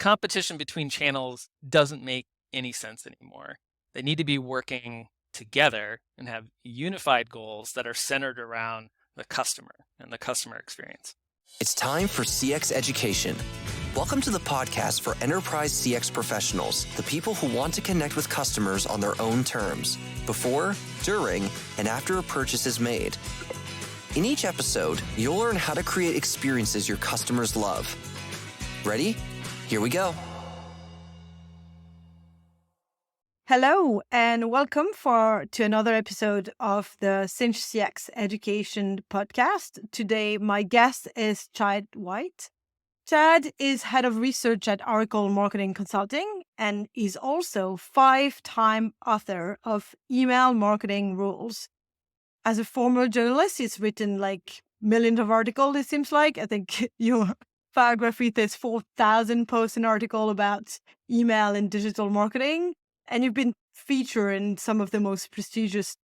competition between channels doesn't make any sense anymore. They need to be working together and have unified goals that are centered around the customer and the customer experience. It's time for CX education. Welcome to the podcast for enterprise CX professionals, the people who want to connect with customers on their own terms, before, during, and after a purchase is made. In each episode, you'll learn how to create experiences your customers love. Ready? Here we go. Hello, and welcome to another episode of the Sinch CX Education Podcast. Today, my guest is Chad White. Chad is head of research at Oracle Marketing Consulting and is also 5-time author of Email Marketing Rules. As a former journalist, he's written like millions of articles, it seems like. I think your biography says 4,000 posts and article about email and digital marketing. And you've been featured in some of the most prestigious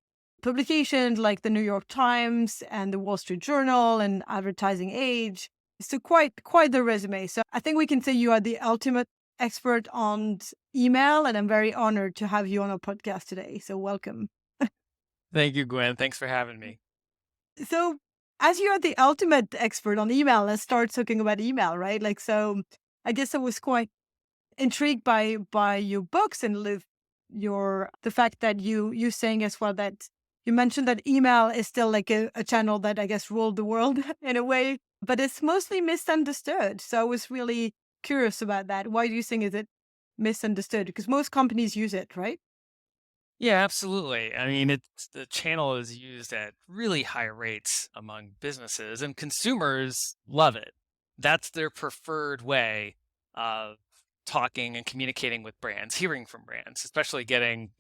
publications like the New York Times and the Wall Street Journal and Advertising Age. So quite the resume. So I think we can say you are the ultimate expert on email, and I'm very honored to have you on our podcast today. So welcome. Thank you, Gwen. Thanks for having me. So as you are the ultimate expert on email, let's start talking about email, right? So I guess I was quite intrigued by your books and the fact that you saying as well that you mentioned that email is still like a channel that I guess ruled the world in a way, but it's mostly misunderstood. So I was really curious about that. Why do you think is it misunderstood? Because most companies use it, right? Yeah, absolutely. I mean, the channel is used at really high rates among businesses, and consumers love it. That's their preferred way of talking and communicating with brands, hearing from brands, especially getting,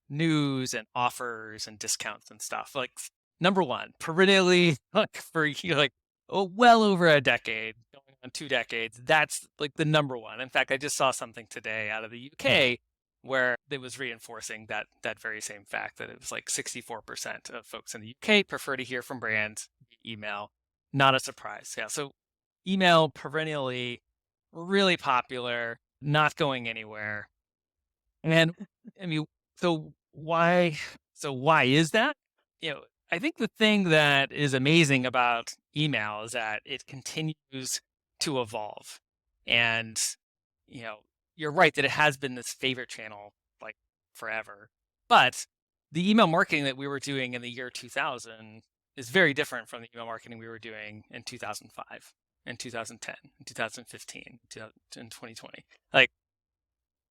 news and offers and discounts and stuff. Like number one, perennially, like for well over a decade, going on 2 decades, that's like the number one. In fact, I just saw something today out of the UK where it was reinforcing that very same fact, that it was like 64% of folks in the UK prefer to hear from brands via email. Not a surprise. Yeah. So email perennially really popular, not going anywhere. And I mean, so why is that? I think the thing that is amazing about email is that it continues to evolve. And, you're right that it has been this favorite channel like forever. But the email marketing that we were doing in the year 2000 is very different from the email marketing we were doing in 2005, in 2010, in 2015, in 2020. Like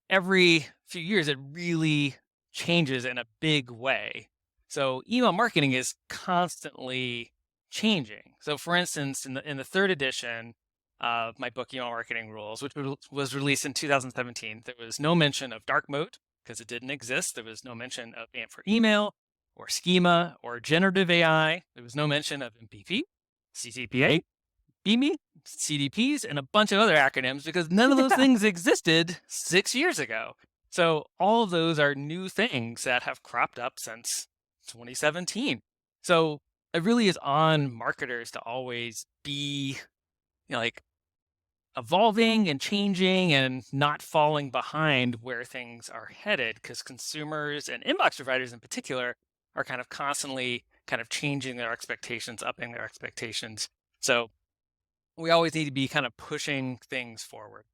every few years, it really changes in a big way. So email marketing is constantly changing. So for instance, in the third edition of my book, Email Marketing Rules, which was released in 2017, there was no mention of dark mode because it didn't exist. There was no mention of AMP for email or schema or generative AI. There was no mention of MPP, CCPA, BME, CDPs, and a bunch of other acronyms because none of those things existed 6 years ago. So all of those are new things that have cropped up since 2017. So it really is on marketers to always be like evolving and changing and not falling behind where things are headed, because consumers and inbox providers in particular are kind of constantly kind of changing their expectations, upping their expectations. So we always need to be kind of pushing things forward.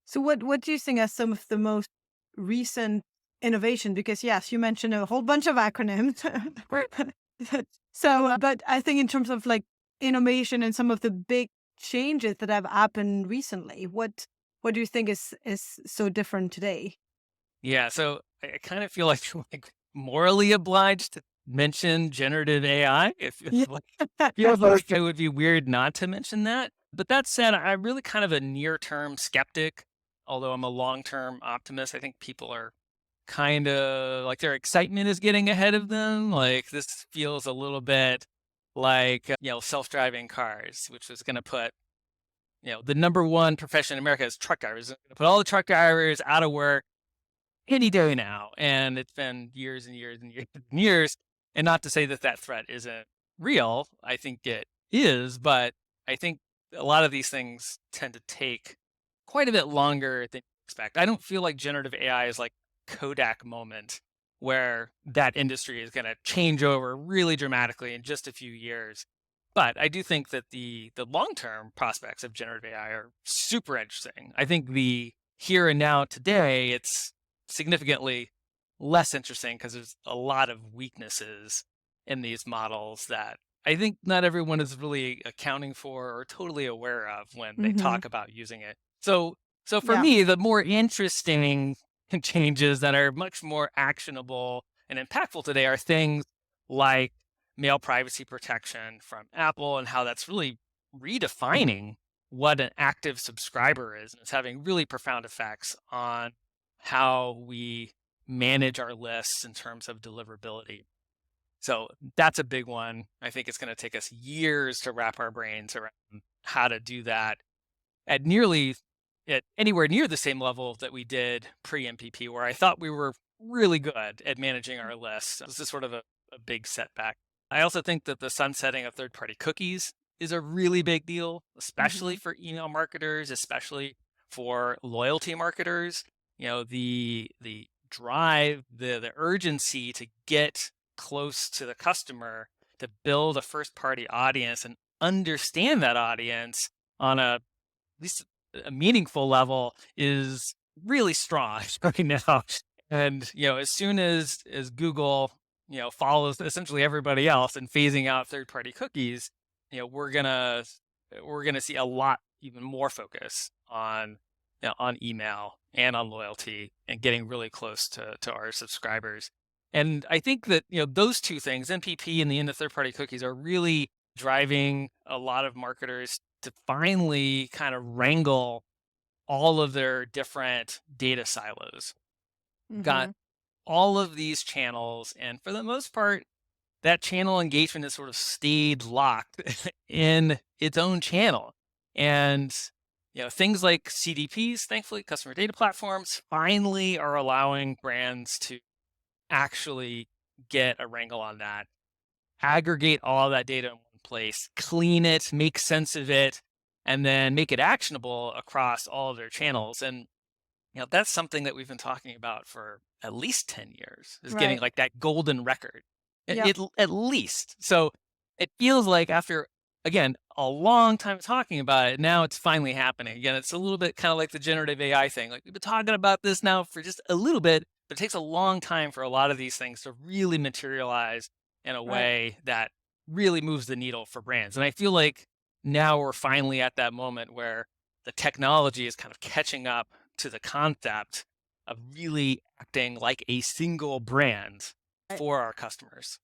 So what do you think are some of the most recent innovation? Because yes, you mentioned a whole bunch of acronyms. So, but I think in terms of like innovation and some of the big changes that have happened recently, what do you think is so different today? Yeah, so I kind of feel like like morally obliged to mention generative AI. It feels like it would be weird not to mention that. But that said, I'm really kind of a near-term skeptic, although I'm a long-term optimist. I think people are kind of like their excitement is getting ahead of them. Like this feels a little bit like, self-driving cars, which was going to put, the number one profession in America is truck drivers. Going to put all the truck drivers out of work any day now. And it's been years and years and years and years. And not to say that that threat isn't real. I think it is, but I think a lot of these things tend to take quite a bit longer than you expect. I don't feel like generative AI is like Kodak moment where that industry is going to change over really dramatically in just a few years. But I do think that the long-term prospects of generative AI are super interesting. I think the here and now today, it's significantly less interesting because there's a lot of weaknesses in these models that I think not everyone is really accounting for or totally aware of when they Mm-hmm. talk about using it. So for Yeah. me, the more interesting changes that are much more actionable and impactful today are things like mail privacy protection from Apple and how that's really redefining what an active subscriber is. And it's having really profound effects on how we manage our lists in terms of deliverability. So that's a big one. I think it's going to take us years to wrap our brains around how to do that at nearly at anywhere near the same level that we did pre-MPP, where I thought we were really good at managing our lists. This is sort of a big setback. I also think that the sunsetting of third-party cookies is a really big deal, especially Mm-hmm. for email marketers, especially for loyalty marketers. The drive, the urgency to get close to the customer, to build a first-party audience and understand that audience on at least a meaningful level is really strong right now. And as soon as Google follows essentially everybody else and phasing out third-party cookies, we're gonna see a lot even more focus on email and on loyalty and getting really close to our subscribers. And I think that those two things, NPP and the end of third-party cookies, are really driving a lot of marketers to finally kind of wrangle all of their different data silos. Got Mm-hmm. all of these channels, and for the most part, that channel engagement has sort of stayed locked in its own channel. And things like CDPs, thankfully, customer data platforms, finally are allowing brands to actually get a wrangle on that, aggregate all that data in one place, clean it, make sense of it, and then make it actionable across all of their channels. And that's something that we've been talking about for at least 10 years, is getting Right. like that golden record. Yep. At least. So it feels like after, again, a long time talking about it, now it's finally happening. Again, it's a little bit kind of like the generative AI thing. Like we've been talking about this now for just a little bit, but it takes a long time for a lot of these things to really materialize in a Right. way that really moves the needle for brands. And I feel like now we're finally at that moment where the technology is kind of catching up to the concept of really acting like a single brand Right. for our customers.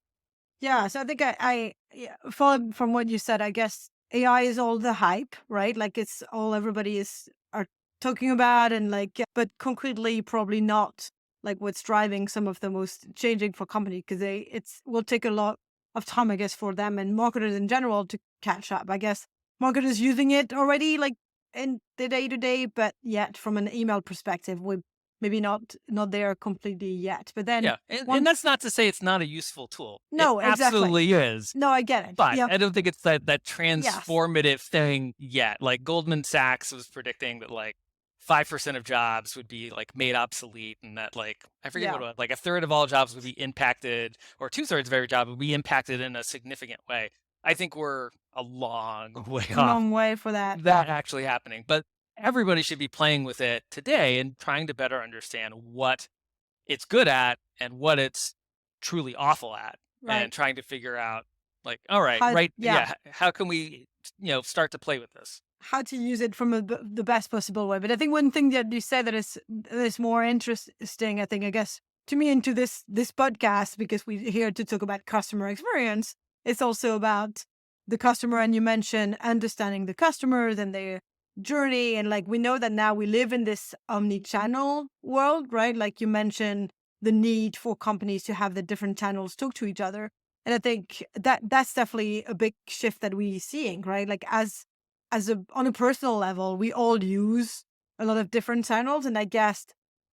Yeah, so I think yeah, following from what you said, I guess AI is all the hype, right? Like it's all everybody is are talking about, and like, yeah, but concretely, probably not like what's driving some of the most changing for company because it's will take a lot of time, I guess, for them and marketers in general to catch up. I guess marketers using it already, like in the day to day, but yet from an email perspective, we maybe not there completely yet. But then Yeah, and one, that's not to say it's not a useful tool. It no, exactly. absolutely is. No, I get it. But Yep. I don't think it's that Yes. transformative thing yet. Like Goldman Sachs was predicting that like 5% of jobs would be like made obsolete, and that like I forget what Yeah. it was, like a third of all jobs would be impacted, or two-thirds of every job would be impacted in a significant way. I think we're a long way off Long way for that. that actually happening. But everybody should be playing with it today and trying to better understand what it's good at and what it's truly awful at, and Right. trying to figure out like, all right, How right, yeah, yeah, how can we, start to play with this? how to use it from the best possible way. But I think one thing that you said that is more interesting, I think, I guess, to me into this podcast, because we're here to talk about customer experience, it's also about the customer. And you mentioned understanding the customers and their journey. And like we know that now we live in this omni-channel world, right? Like you mentioned the need for companies to have the different channels talk to each other. And I think that's definitely a big shift that we're seeing, right? Like as a on a personal level, we all use a lot of different channels. And I guess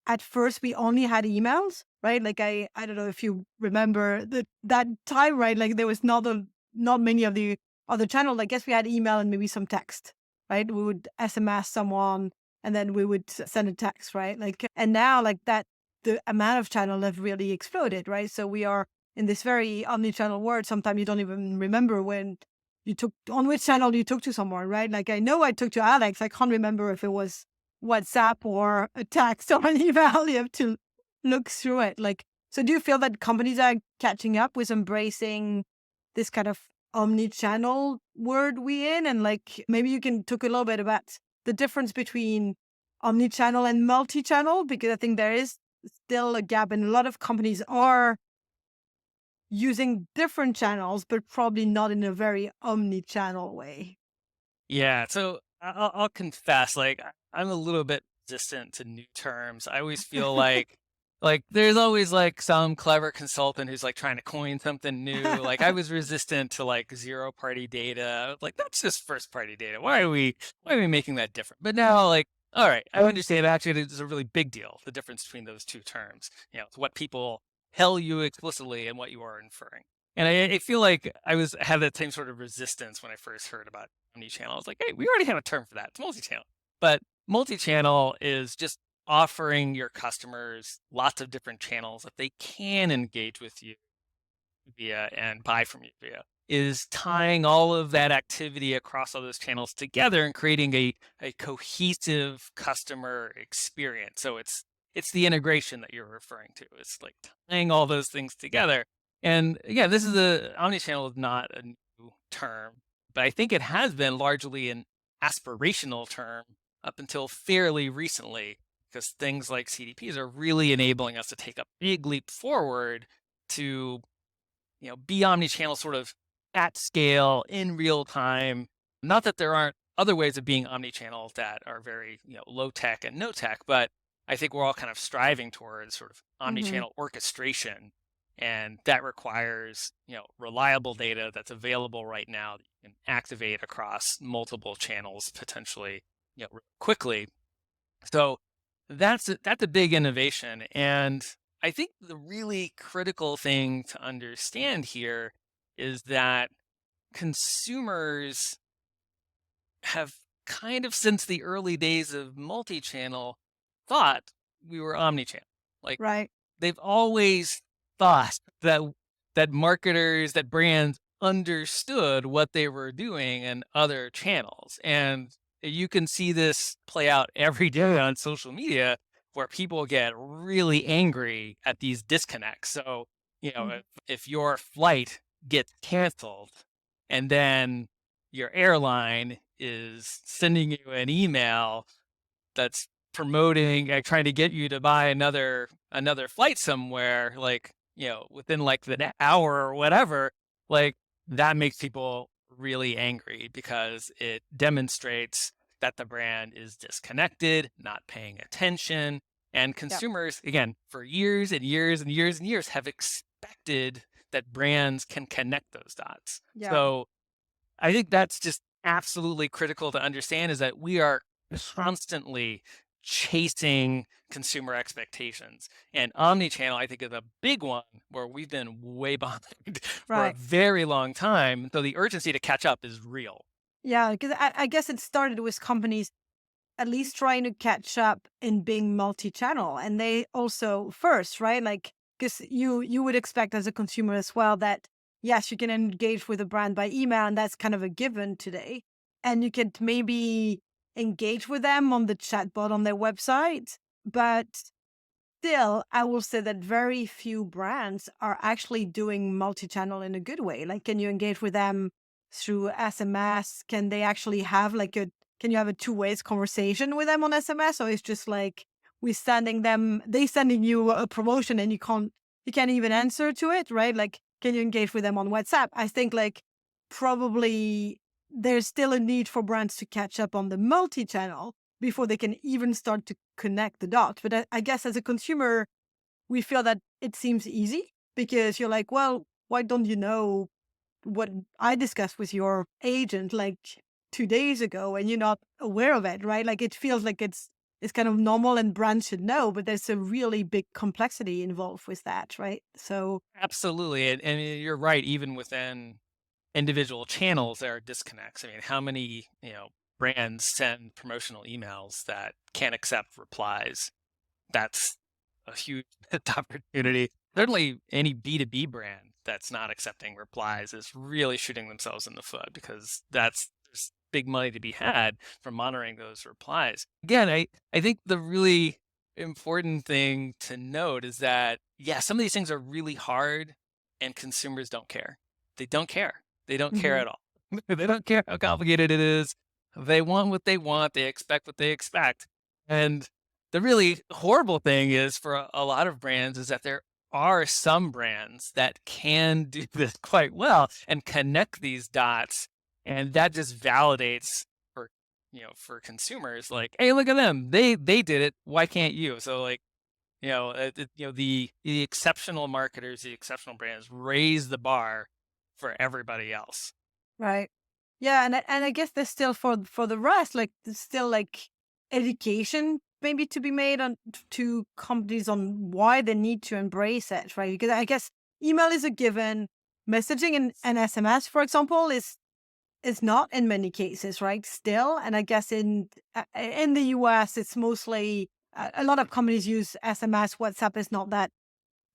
at first we only had emails, right? Like I don't know if you remember that time, right? Like there was not many of the other channels. I guess we had email and maybe some text, right? We would SMS someone and then we would send a text, right? And now like that, the amount of channel have really exploded, right? So we are in this very omni-channel world. Sometimes you don't even remember when you took on which channel you took to someone, right? Like I know I took to Alex. I can't remember if it was WhatsApp or a text or an email. You have to look through it. So do you feel that companies are catching up with embracing this kind of omni-channel word we in? And like maybe you can talk a little bit about the difference between omni-channel and multi-channel, because I think there is still a gap and a lot of companies are using different channels, but probably not in a very omni-channel way. Yeah, so I'll confess, like I'm a little bit resistant to new terms. I always feel like there's always like some clever consultant who's like trying to coin something new. Like I was resistant to like zero party data. I was like, that's just first party data. Why are we making that different? But now like, all right, I understand actually it's a really big deal, the difference between those two terms. It's what people tell you explicitly and what you are inferring. And I feel like had that same sort of resistance when I first heard about omnichannel. I was like, hey, we already have a term for that. It's multi-channel. But multi-channel is just offering your customers lots of different channels that they can engage with you via and buy from you via. Is tying all of that activity across all those channels together and creating a cohesive customer experience. So it's the integration that you're referring to. It's like tying all those things together. And again, this is omnichannel is not a new term, but I think it has been largely an aspirational term up until fairly recently, because things like CDPs are really enabling us to take a big leap forward to be omni-channel sort of at scale in real time. Not that there aren't other ways of being omni-channel that are very, low tech and no tech, but I think we're all kind of striving towards sort of Hmm. omni-channel orchestration. And that requires, reliable data that's available right now that you can activate across multiple channels potentially, really quickly. So that's a big innovation. And I think the really critical thing to understand here is that consumers have kind of since the early days of multi-channel thought we were omni-channel. Like Right. they've always thought that marketers, that brands understood what they were doing in other channels. And you can see this play out every day on social media where people get really angry at these disconnects. So, Mhm. if your flight gets canceled and then your airline is sending you an email that's promoting, trying to get you to buy another flight somewhere, like, within like the hour or whatever, like that makes people really angry because it demonstrates that the brand is disconnected, not paying attention. And Yeah. consumers, again, for years and years and years and years have expected that brands can connect those dots. Yeah. So I think that's just absolutely critical to understand is that we are constantly chasing consumer expectations. And omni-channel, I think, is a big one where we've been way behind for a Right. very long time. So the urgency to catch up is real. Yeah. Because I guess it started with companies at least trying to catch up in being multi-channel, and they also first, right? Like, because you would expect as a consumer as well that yes, you can engage with a brand by email, and that's kind of a given today, and you could maybe engage with them on the chatbot on their website, but still, I will say that very few brands are actually doing multi-channel in a good way. Like, can you engage with them through SMS? Can they actually have can you have a two ways conversation with them on SMS? Or it's just like they sending you a promotion and you can't even answer to it, right? Like, can you engage with them on WhatsApp? I think like probably there's still a need for brands to catch up on the multi-channel before they can even start to connect the dots. But I guess as a consumer, we feel that it seems easy because you're like, well, why don't you know what I discussed with your agent like 2 days ago and you're not aware of it, right? Like it feels like it's kind of normal and brands should know, but there's a really big complexity involved with that, right? So Absolutely. And you're right, even within individual channels, there are disconnects. I mean, how many, brands send promotional emails that can't accept replies, that's a huge missed opportunity. Certainly, any B2B brand that's not accepting replies is really shooting themselves in the foot, because there's big money to be had from monitoring those replies. Again, I think the really important thing to note is that, yeah, some of these things are really hard and consumers don't care. They don't care. They don't care Hmm. at all. They don't care how complicated it is. They want what they want. They expect what they expect. And the really horrible thing is, for a lot of brands, is that there are some brands that can do this quite well and connect these dots, and that just validates for for consumers, like, hey, look at them, they did it, why can't you? So, like, the exceptional marketers, the exceptional brands raise the bar for everybody else. Right. Yeah, and I guess there's still for the rest, like there's still like education maybe to be made on to companies on why they need to embrace it, right? Because I guess email is a given, messaging and SMS, for example, is not in many cases, right? Still, and I guess in the US, it's mostly a lot of companies use SMS. WhatsApp is not that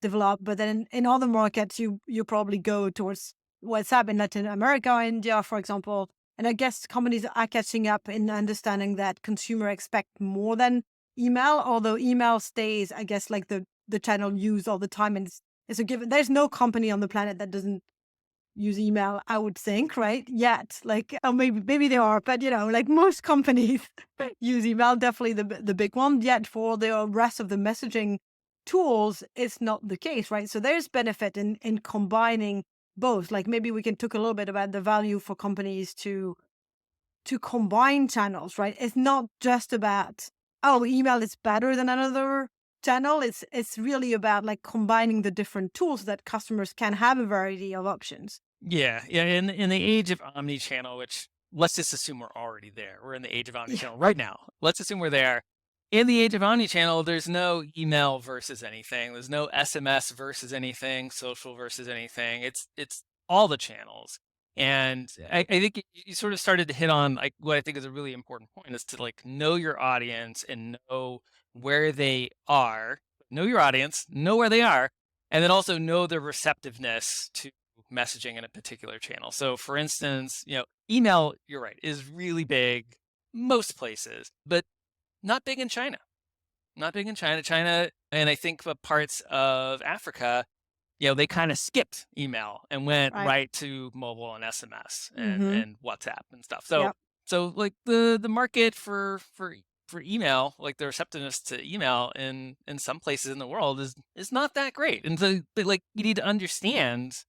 developed, but then in other markets, you probably go towards WhatsApp in Latin America or India, for example. And I guess companies are catching up in understanding that consumer expect more than email, although email stays, I guess, like the channel used all the time, and it's a given. There's no company on the planet that doesn't use email, I would think, right? Yet, like, oh, maybe they are, but like most companies use email, definitely the big one. Yet for the rest of the messaging tools, it's not the case, right? So there's benefit in combining both. Like maybe we can talk a little bit about the value for companies to combine channels, right? It's not just about, oh, email is better than another channel. It's really about like combining the different tools that customers can have a variety of options. Yeah, yeah. In the age of omnichannel, which, let's just assume we're already there. We're in the age of Yeah, omnichannel right now. Let's assume we're there. In the age of omnichannel, there's no email versus anything. There's no SMS versus anything, social versus anything. It's all the channels. And I think you sort of started to hit on, like, what I think is a really important point, is to, like, know your audience and know where they are. Know your audience, know where they are, and then also know their receptiveness to messaging in a particular channel. So, for instance, email, you're right, is really big most places, but not big in China. Not big in China. China, and I think the parts of Africa, they kind of skipped email and went right. right to mobile and SMS and Mm-hmm. WhatsApp and stuff. So Yep. so like the market for email, like the receptiveness to email in some places in the world is not that great. And so, but, like, you need to understand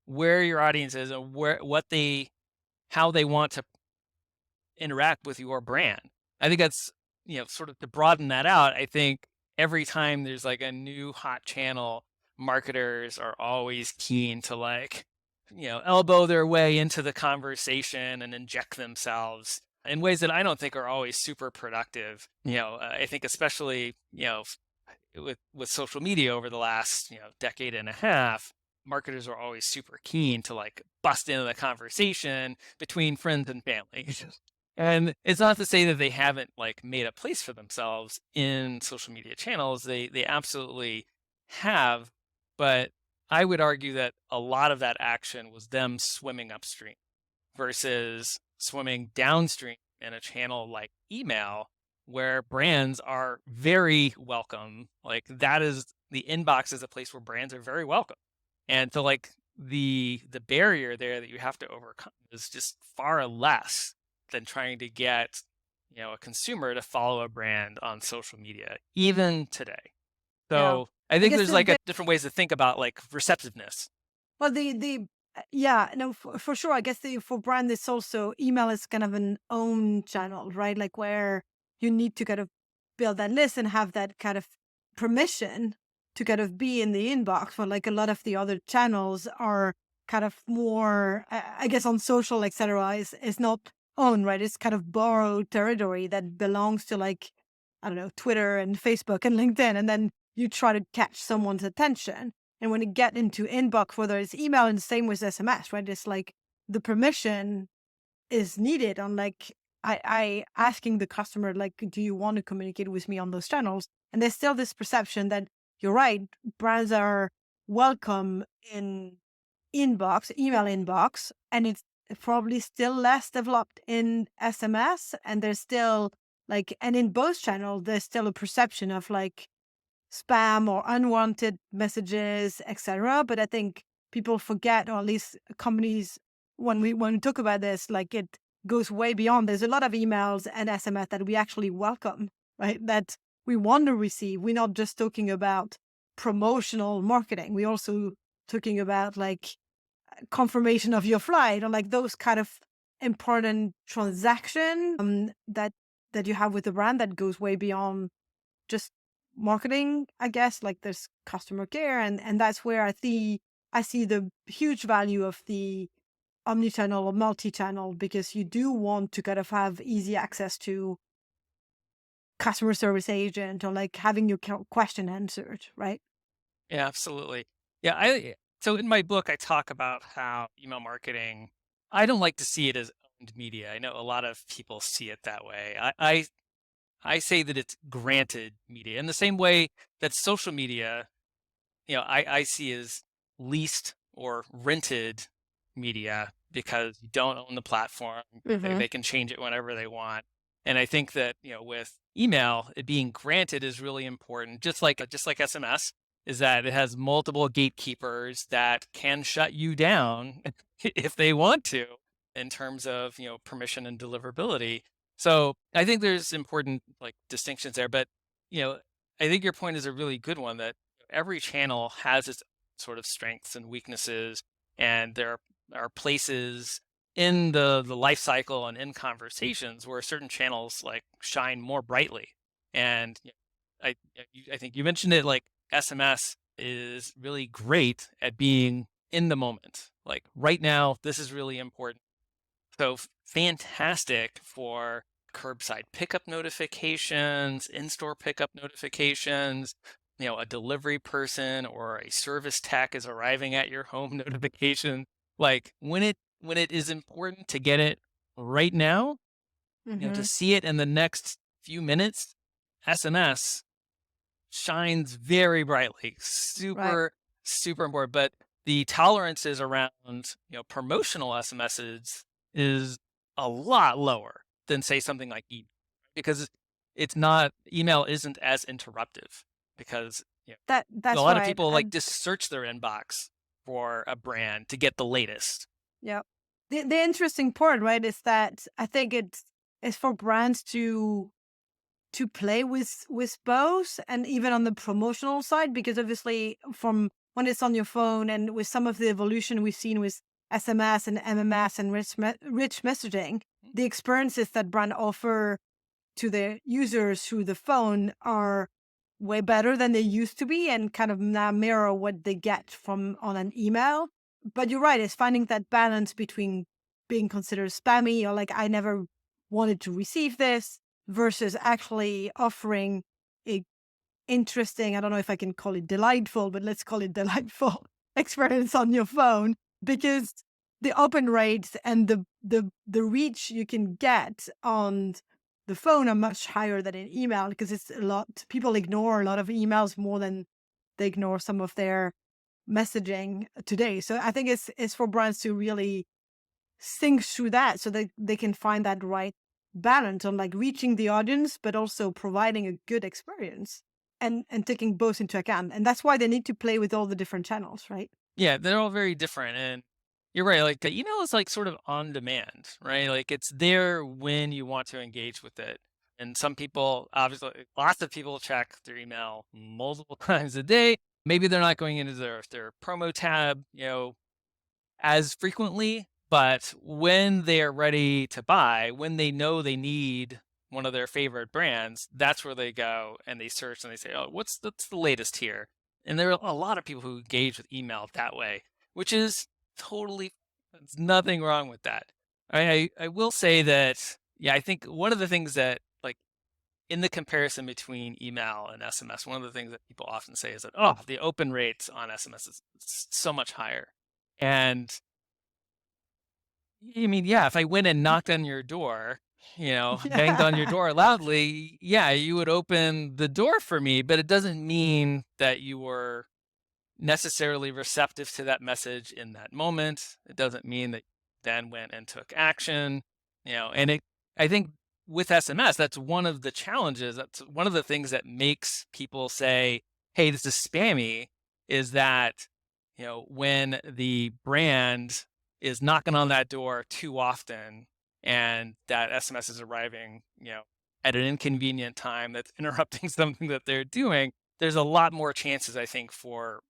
where your audience is and how they want to interact with your brand. I think that's, sort of to broaden that out. I think every time there's like a new hot channel, marketers are always keen to, like, elbow their way into the conversation and inject themselves in ways that I don't think are always super productive. I think especially, with social media over the last, decade and a half, marketers are always super keen to, like, bust into the conversation between friends and family. And it's not to say that they haven't, like, made a place for themselves in social media channels. They absolutely have, but I would argue that a lot of that action was them swimming upstream versus swimming downstream in a channel like email, where brands are very welcome. Like, that is, the inbox is a place where brands are very welcome. And so, like, the barrier there that you have to overcome is just far less than trying to get, a consumer to follow a brand on social media, even today. Yeah. So I I think guess there's, like, a different ways to think about, like, receptiveness. well, the yeah, no, for sure. I guess for brand, it's also email is kind of an own channel, right? Like where you need to kind of build that list and have that kind of permission to kind of be in the inbox. For like a lot of the other channels are kind of more, I guess, on social, etc. Is not own, right? It's kind of borrowed territory that belongs to like I don't know, Twitter and Facebook and LinkedIn, and then you try to catch someone's attention. And when you get into inbox, whether it's email and the same with SMS, right? It's like the permission is needed on like I asking the customer, like, do you want to communicate with me on those channels? And there's still this perception that you're right, brands are welcome in email inbox, and it's probably still less developed in SMS. And there's still like, and in both channels, there's still a perception of like spam or unwanted messages, etc. But I think people forget, or at least companies, when we talk about this, like it goes way beyond. There's a lot of emails and SMS that we actually welcome, right? That we want to receive. We're not just talking about promotional marketing. We're also talking about like confirmation of your flight, or like those kind of important transaction that you have with the brand that goes way beyond just marketing, I guess. Like there's customer care, and that's where I see the huge value of the omnichannel or multi-channel, because you do want to kind of have easy access to customer service agent, or like having your question answered, right? Yeah, absolutely. Yeah, so in my book I talk about how email marketing, I don't like to see it as owned media. I know a lot of people see it that way. I say that it's granted media in the same way that social media, I see as leased or rented media because you don't own the platform. Hmm. They can change it whenever they want. And I think that, with email, it being granted is really important. Just like SMS, is that it has multiple gatekeepers that can shut you down if they want to, in terms of, permission and deliverability. So I think there's important like distinctions there. But, you know, I think your point is a really good one, that every channel has its sort of strengths and weaknesses, and there are places in the life cycle and in conversations where certain channels like shine more brightly. And I think you mentioned it, like SMS is really great at being in the moment. Like right now, this is really important. So fantastic for curbside pickup notifications, in-store pickup notifications, a delivery person or a service tech is arriving at your home notification. Like when it is important to get it right now, to Hmm. see it in the next few minutes, SMS shines very brightly, Right. super, super important. But the tolerances around, promotional SMSs is a lot lower than say something like email, because email isn't as interruptive, because a That's lot of right. people like And just search their inbox for a brand to get the latest. yeah, the interesting part, right, is that I think it's for brands to play with both, and even on the promotional side, because obviously from when it's on your phone, and with some of the evolution we've seen with SMS and MMS and rich messaging, the experiences that brand offer to their users through the phone are way better than they used to be, and kind of now mirror what they get from on an email. But you're right, it's finding that balance between being considered spammy, or like I never wanted to receive this, versus actually offering a interesting, I don't know if I can call it delightful, but let's call it delightful experience on your phone, because the open rates and the reach you can get on the phone are much higher than in email, because it's a lot, people ignore a lot of emails more than they ignore some of their messaging today. So I think it's for brands to really think through that, so they can find that right balance on like reaching the audience, but also providing a good experience, and taking both into account. And that's why they need to play with all the different channels, right? Yeah, they're all very different. And you're right. Like the email is like sort of on demand, right? Like it's there when you want to engage with it. And some people, obviously, lots of people check their email multiple times a day. Maybe they're not going into their promo tab, as frequently, but when they're ready to buy, when they know they need one of their favorite brands, that's where they go and they search and they say, "Oh, what's the latest here?" And there are a lot of people who engage with email that way, which is totally, there's nothing wrong with that. I will say that, yeah, I think one of the things that, like, in the comparison between email and SMS, one of the things that people often say is that, oh, the open rates on SMS is so much higher. And I mean, yeah, if I went and knocked on your door banged on your Yeah. door loudly, yeah, you would open the door for me, but it doesn't mean that you were necessarily receptive to that message in that moment. It doesn't mean that you then went and took action, and I think with SMS, that's one of the challenges. That's one of the things that makes people say, hey, this is spammy, is that, when the brand is knocking on that door too often and that SMS is arriving, at an inconvenient time that's interrupting something that they're doing, there's a lot more chances, I think, for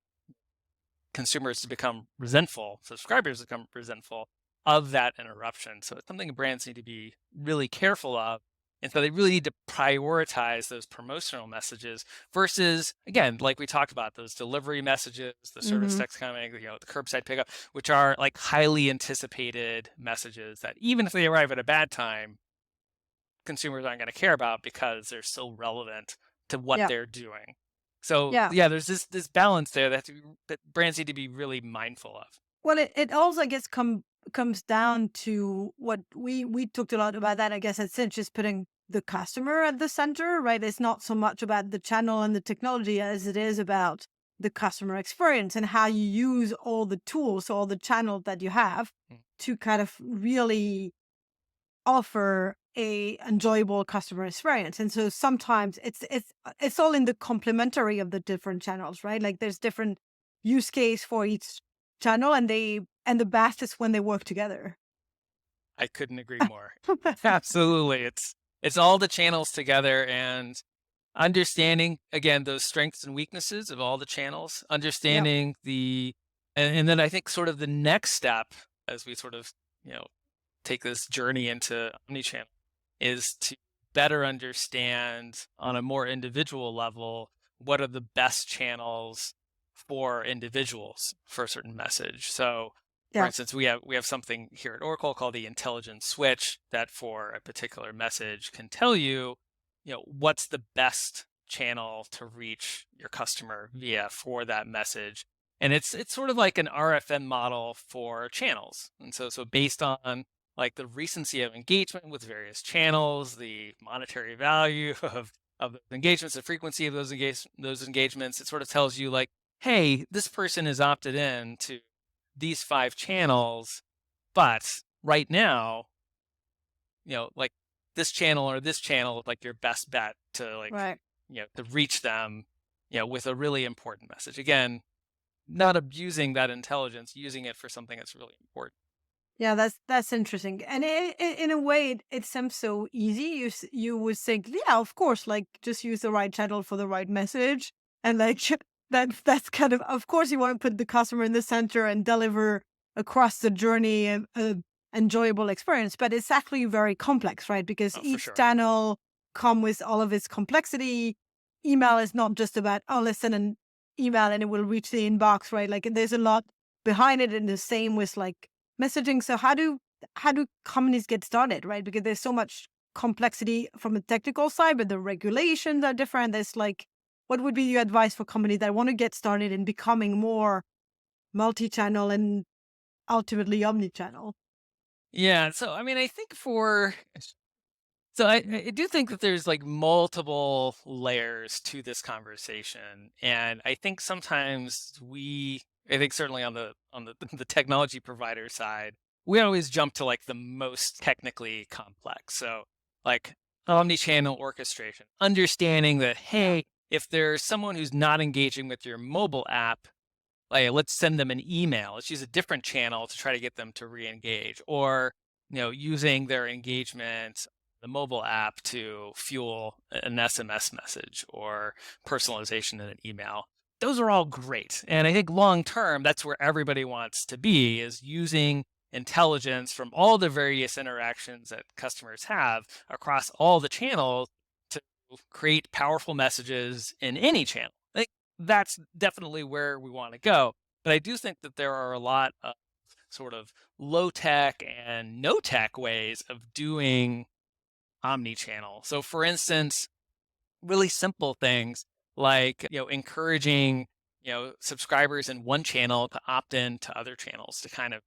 consumers to become resentful, subscribers to become resentful of that interruption. So it's something brands need to be really careful of. And so they really need to prioritize those promotional messages versus, again, like we talked about, those delivery messages, the service Hmm. text coming, the curbside pickup, which are like highly anticipated messages that even if they arrive at a bad time, consumers aren't going to care about because they're so relevant to what Yeah. they're doing. So Yeah. yeah, there's this balance there that brands need to be really mindful of. Well, it also, I guess, comes down to what we talked a lot about that, I guess, at Cinch, is putting the customer at the center, right? It's not so much about the channel and the technology as it is about the customer experience and how you use all the tools, all the channels that you have Mm, to kind of really offer a enjoyable customer experience. And so sometimes it's all in the complementary of the different channels, right? Like there's different use case for each channel, and the best is when they work together. I couldn't agree more. Absolutely, it's all the channels together and understanding again those strengths and weaknesses of all the channels, Yep. understanding and then I think sort of the next step as we sort of take this journey into omnichannel is to better understand on a more individual level what are the best channels for individuals for a certain message. So, for Yeah. instance, we have something here at Oracle called the intelligent switch that for a particular message can tell you, what's the best channel to reach your customer via for that message. And it's sort of like an RFM model for channels. And so based on like the recency of engagement with various channels, the monetary value of those engagements, the frequency of those engagements. It sort of tells you like, hey, this person is opted in to these 5 channels, but right now, like this channel or this channel is like your best bet to like, Right. to reach them, with a really important message. Again, not abusing that intelligence, using it for something that's really important. Yeah, that's interesting. And in a way, it seems so easy. You would think, yeah, of course, like just use the right channel for the right message, and like that's kind of course you want to put the customer in the center and deliver across the journey a enjoyable experience. But it's actually very complex, right? Because Oh, for each sure. channel come with all of its complexity. Email is not just about, oh, let's send an email and it will reach the inbox, right? Like there's a lot behind it, and the same with like messaging. So how do companies get started, right? Because there's so much complexity from a technical side, but the regulations are different. There's like, what would be your advice for companies that want to get started in becoming more multi-channel and ultimately omni-channel? Yeah. So, I mean, I think so I do think that there's like multiple layers to this conversation. And I think sometimes I think certainly on the the technology provider side, we always jump to like the most technically complex. So like omni-channel orchestration, understanding that, Yeah. hey, if there's someone who's not engaging with your mobile app, like let's send them an email. Let's use a different channel to try to get them to re-engage, or using their engagement, the mobile app to fuel an SMS message or personalization in an email. Those are all great, and I think long term, that's where everybody wants to be, is using intelligence from all the various interactions that customers have across all the channels to create powerful messages in any channel. Like that's definitely where we want to go. But I do think that there are a lot of sort of low tech and no tech ways of doing omni-channel. So for instance, really simple things like, encouraging, subscribers in one channel to opt in to other channels to kind of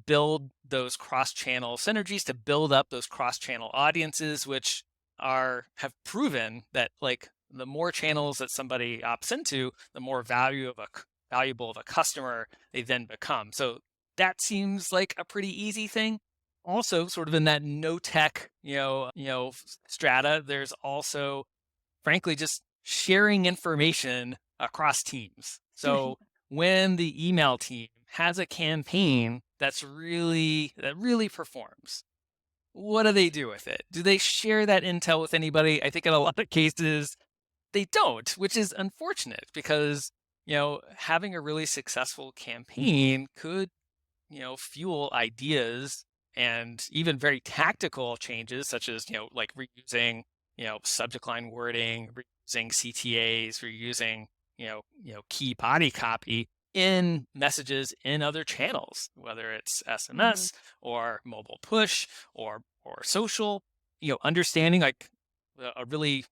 build those cross-channel synergies, to build up those cross-channel audiences, which have proven that like the more channels that somebody opts into, the more valuable of a customer they then become. So that seems like a pretty easy thing. Also, sort of in that no tech, strata, there's also frankly just sharing information across teams. So when the email team has a campaign that really performs, what do they do with it? Do they share that intel with anybody? I think in a lot of cases they don't, which is unfortunate because, having a really successful campaign could, fuel ideas and even very tactical changes such as, like reusing, subject line wording, reusing CTAs, reusing, key body copy in messages in other channels, whether it's Mhm. SMS or mobile push or social, understanding like a really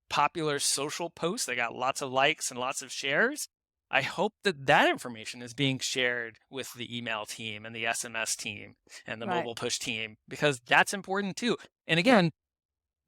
popular social post that got lots of likes and lots of shares. I hope that that information is being shared with the email team and the SMS team and the Right. mobile push team because that's important too. And again,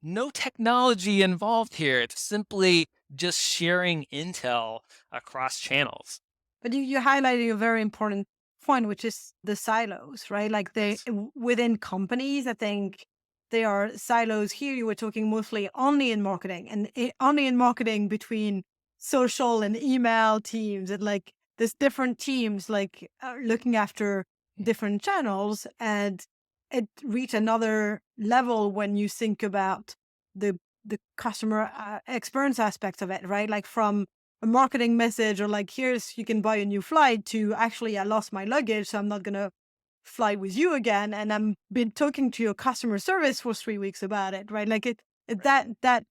no technology involved here. It's simply just sharing intel across channels. But you highlighted a very important point, which is the silos, right? Like Yes. within companies, I think there are silos here. You were talking mostly only in marketing and only in marketing between social and email teams, and like there's different teams like looking after different channels, and it reach another level when you think about the customer experience aspects of it, right? Like from a marketing message or like, here's, you can buy a new flight, to actually, I lost my luggage, so I'm not going to fly with you again. And I'm been talking to your customer service for 3 weeks about it, right? Like Right. that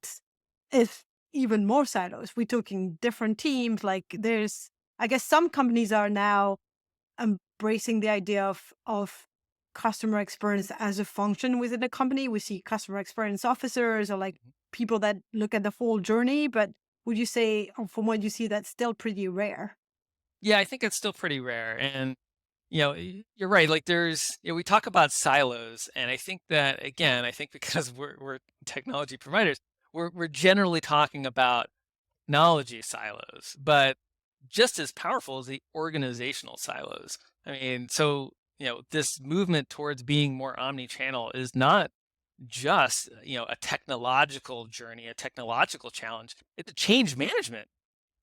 is even more silos. We're talking different teams. Like there's, I guess some companies are now embracing the idea of customer experience as a function within the company. We see customer experience officers or like Mhm. people that look at the full journey. But would you say, from what you see, that's still pretty rare? Yeah, I think it's still pretty rare. And you're right. Like we talk about silos, and I think that again, I think because we're technology providers, we're generally talking about technology silos, but just as powerful as the organizational silos. I mean, so this movement towards being more omni-channel is not just a technological journey, a technological challenge. It's a change management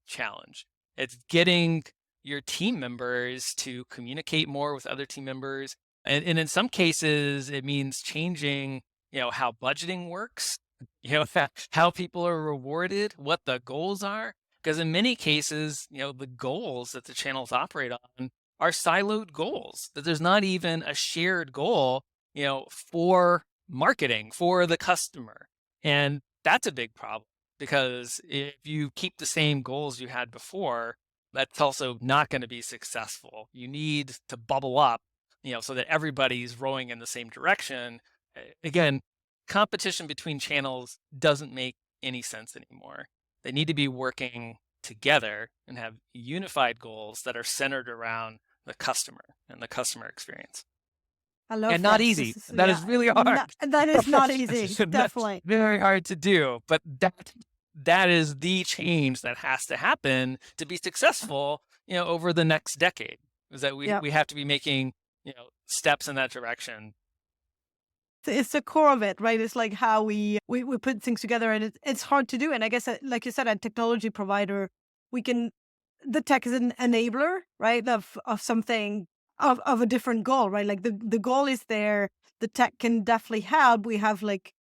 challenge. It's getting your team members to communicate more with other team members. And in some cases, it means changing, how budgeting works, how people are rewarded, what the goals are. Because in many cases, the goals that the channels operate on are siloed goals, that there's not even a shared goal, for marketing, for the customer. And that's a big problem because if you keep the same goals you had before, that's also not going to be successful. You need to bubble up, so that everybody's rowing in the same direction. Again, competition between channels doesn't make any sense anymore. They need to be working together and have unified goals that are centered around the customer and the customer experience. I And love not this. This easy. is, That yeah, is really hard. that is not easy. That's Definitely. very hard to do, but that is the change that has to happen to be successful, over the next decade. Is that we Yeah. we have to be making, steps in that direction. It's the core of it, right? It's like how we put things together, and it's hard to do. And I guess, like you said, a technology provider, we can, the tech is an enabler, right? Of something, of a different goal, right? Like the goal is there. The tech can definitely help. We have like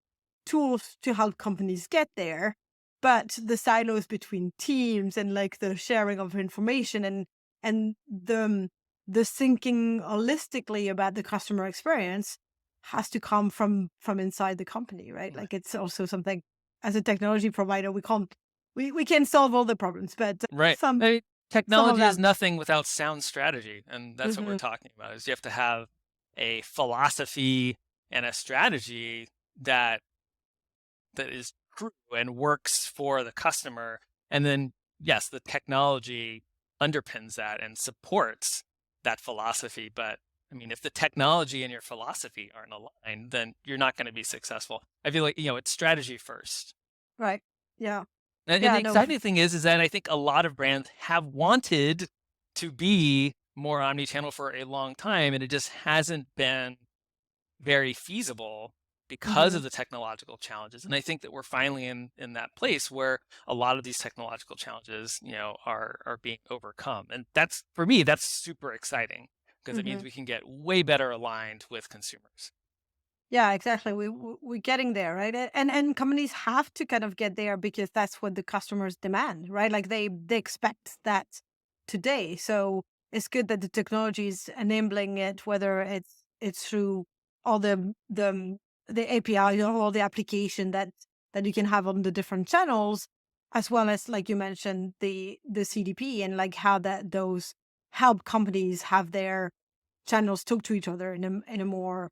tools to help companies get there, but the silos between teams and like the sharing of information and the thinking holistically about the customer experience has to come from inside the company, right? Right. Like it's also something, as a technology provider, we can solve all the problems, but Right. some I mean, some of technology is them. nothing without sound strategy, and that's what we're Mhm. talking about. Is you have to have a philosophy and a strategy that is true and works for the customer. And then, yes, the technology underpins that and supports that philosophy. But I mean, if the technology and your philosophy aren't aligned, then you're not going to be successful. I feel like, it's strategy first. Right. Yeah. And Yeah. the No. exciting thing is that I think a lot of brands have wanted to be more omnichannel for a long time, and it just hasn't been very feasible because Hmm. of the technological challenges. And I think that we're finally in that place where a lot of these technological challenges, are being overcome. And that's, for me, that's super exciting because it means Hmm. we can get way better aligned with consumers. Yeah, exactly. We're getting there, right? And companies have to kind of get there because that's what the customers demand, right? Like they expect that today. So it's good that the technology is enabling it, whether it's through all the API or all the application that you can have on the different channels, as well as like you mentioned the CDP and like how that those help companies have their channels talk to each other in a more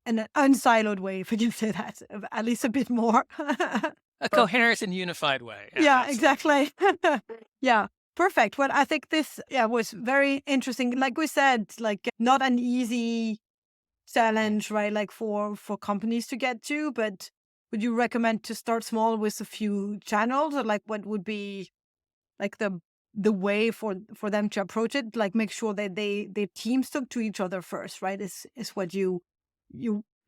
in an unsiloed way, if I can say that, at least a bit more. A Per coherent and unified way. Yeah, Yeah, absolutely. exactly. Yeah, perfect. Well, I think this, yeah, was very interesting. Like we said, like, not an easy Mm. challenge, right, like, for companies to get to, but would you recommend to start small with a few channels? Or, like, what would be, like, the way for them to approach it? Like, make sure that their teams talk to each other first, right, is what you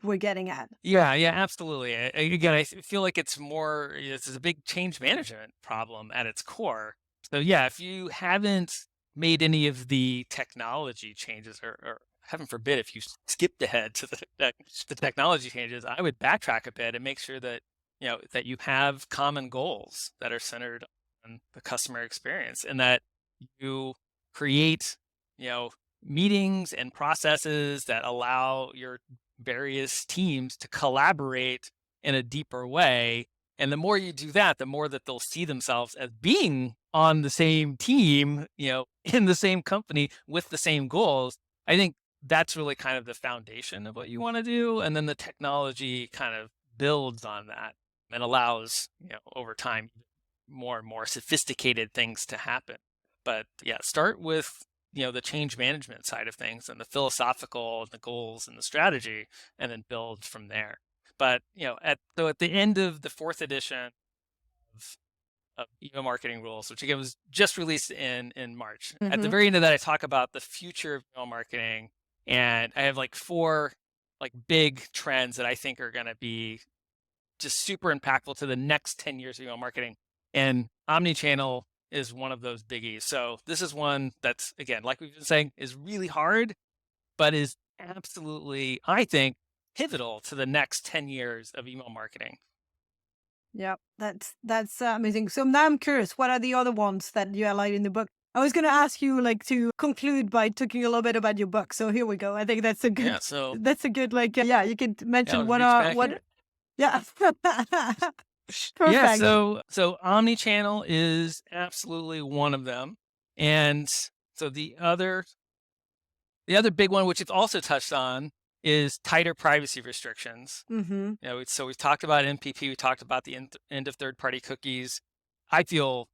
were getting at. Yeah, yeah, absolutely. Again, feel like it's a big change management problem at its core. So yeah, if you haven't made any of the technology changes, or heaven forbid, if you skipped ahead to the technology changes, I would backtrack a bit and make sure that that you have common goals that are centered on the customer experience, and that you create you know meetings and processes that allow your various teams to collaborate in a deeper way. And the more you do that, the more that they'll see themselves as being on the same team, in the same company with the same goals. I think that's really kind of the foundation of what you want to do. And then the technology kind of builds on that and allows, over time, more and more sophisticated things to happen. But yeah, start with the change management side of things and the philosophical and the goals and the strategy, and then build from there. But at the end of the fourth edition of, email marketing rules, which again was just released in March, at the Mhm. very end of that, I talk about the future of email marketing, and I have like four like big trends that I think are going to be just super impactful to the next 10 years of email marketing. And omnichannel is one of those biggies. So this is one that's, again, like we've been saying, is really hard, but is absolutely, I think, pivotal to the next 10 years of email marketing. Yeah, that's amazing. So now I'm curious, what are the other ones that you highlight in the book? I was going to ask you like to conclude by talking a little bit about your book. So here we go. I think Yeah. So that's a good like yeah, you could yeah, I'll mention what reach are back what here. yeah. Yeah. Perfect. So omnichannel is absolutely one of them. And so the other big one, which it's also touched on, is tighter privacy restrictions. Mhm. So we've talked about MPP, we talked about the end of third-party cookies. I feel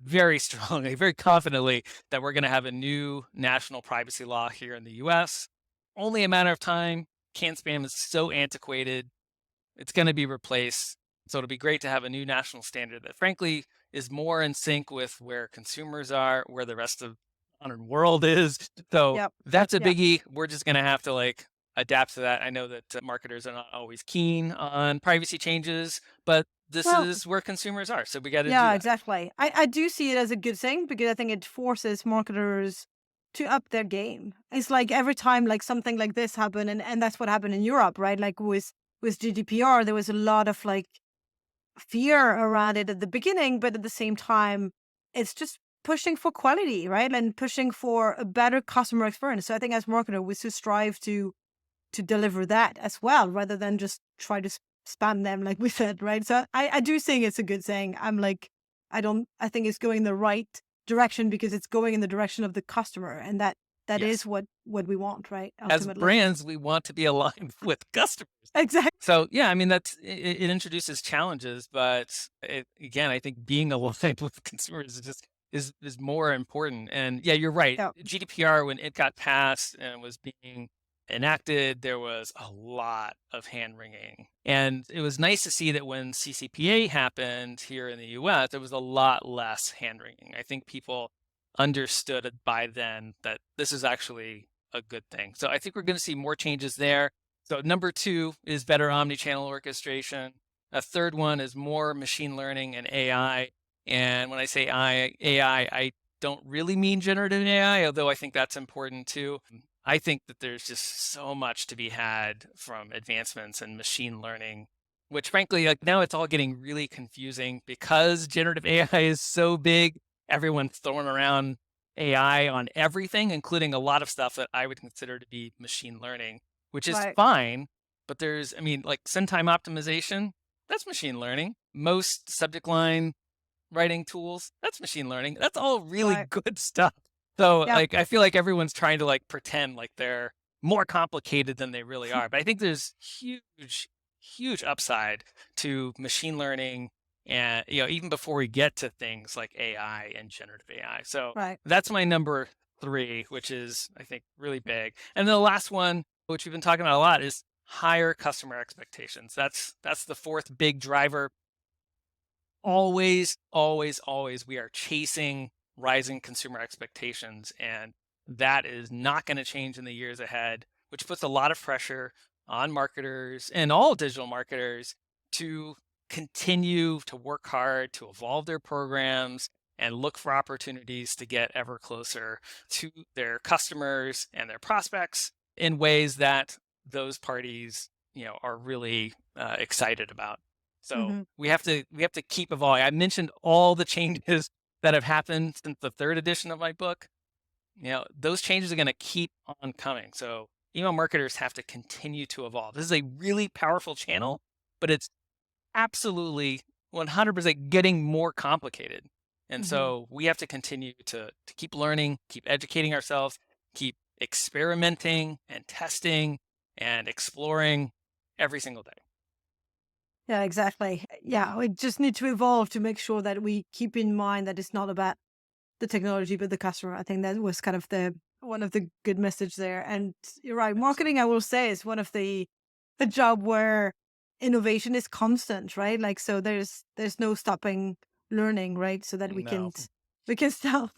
very strongly, very confidently that we're going to have a new national privacy law here in the US. Only a matter of time. Can spam is so antiquated. It's going to be replaced. So it'll be great to have a new national standard that, frankly, is more in sync with where consumers are, where the rest of the modern world is. So Yep. that's a Yep. biggie. We're just going to have to adapt to that. I know that marketers are not always keen on privacy changes, but this Well, is where consumers are. So we got to do yeah, that. exactly. I do see it as a good thing because I think it forces marketers to up their game. It's like every time like something like this happened and that's what happened in Europe, right? Like with GDPR, there was a lot of like fear around it at the beginning, but at the same time, it's just pushing for quality, right? And pushing for a better customer experience. So I think as marketer, we should strive to deliver that as well, rather than just try to spam them, like we said, right? So I do think it's a good thing. I'm like, I think it's going in the right direction because it's going in the direction of the customer, and that is Yes. what we want, right? As Ultimately, brands, we want to be aligned with customers. exactly. So yeah, I mean it introduces challenges, but again, I think being aligned with consumers is just is more important. And yeah, you're right. Yeah. GDPR, when it got passed and was being enacted, there was a lot of hand wringing. And it was nice to see that when CCPA happened here in the US, there was a lot less hand wringing. I think people understood it by then that this is actually a good thing. So I think we're going to see more changes there. So number two is better omnichannel orchestration. A third one is more machine learning and AI. And when I say AI, I don't really mean generative AI, although I think that's important too. I think that there's just so much to be had from advancements in machine learning, which frankly, like now it's all getting really confusing because generative AI is so big. Everyone's throwing around AI on everything, including a lot of stuff that I would consider to be machine learning, which is Right. fine. But there's, I mean, like send time optimization, that's machine learning. Most subject line writing tools, that's machine learning. That's all really Right. good stuff. So Yeah. like I feel like everyone's trying to like pretend like they're more complicated than they really are. But I think there's huge upside to machine learning and even before we get to things like AI and generative AI. So Right. that's my number three, which is I think really big. And the last one, which we've been talking about a lot, is higher customer expectations. That's the fourth big driver. Always, we are chasing rising consumer expectations, and that is not going to change in the years ahead, which puts a lot of pressure on marketers and all digital marketers to continue to work hard to evolve their programs and look for opportunities to get ever closer to their customers and their prospects in ways that those parties, are really excited about. So Hmm. we have to keep evolving. I mentioned all the changes that have happened since the third edition of my book. Those changes are going to keep on coming. So email marketers have to continue to evolve. This is a really powerful channel, but it's absolutely 100% getting more complicated. And Hmm. so we have to continue to keep learning, keep educating ourselves, keep experimenting and testing and exploring every single day. Yeah, exactly. Yeah, we just need to evolve to make sure that we keep in mind that it's not about the technology but the customer. I think that was kind of the one of the good message there. And you're right, marketing, I will say, is one of the job where innovation is constant, right? Like, so there's no stopping learning, right? So that No. we can still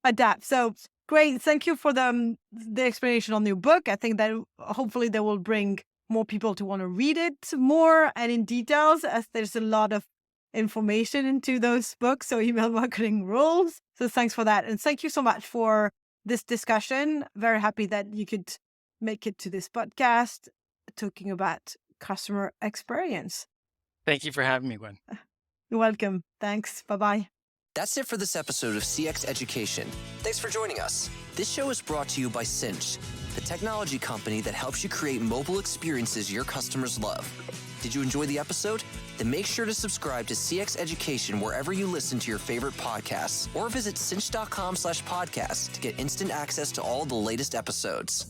adapt. So great, thank you for the explanation on your book. I think that hopefully that will bring more people to want to read it more and in details, as there's a lot of information into those books. So email marketing rules. So thanks for that. And thank you so much for this discussion. Very happy that you could make it to this podcast talking about customer experience. Thank you for having me, Gwen. You're welcome. Thanks. Bye bye. That's it for this episode of CX Education. Thanks for joining us. This show is brought to you by Sinch, the technology company that helps you create mobile experiences your customers love. Did you enjoy the episode? Then make sure to subscribe to CX Education wherever you listen to your favorite podcasts, or visit cinch.com/podcast to get instant access to all the latest episodes.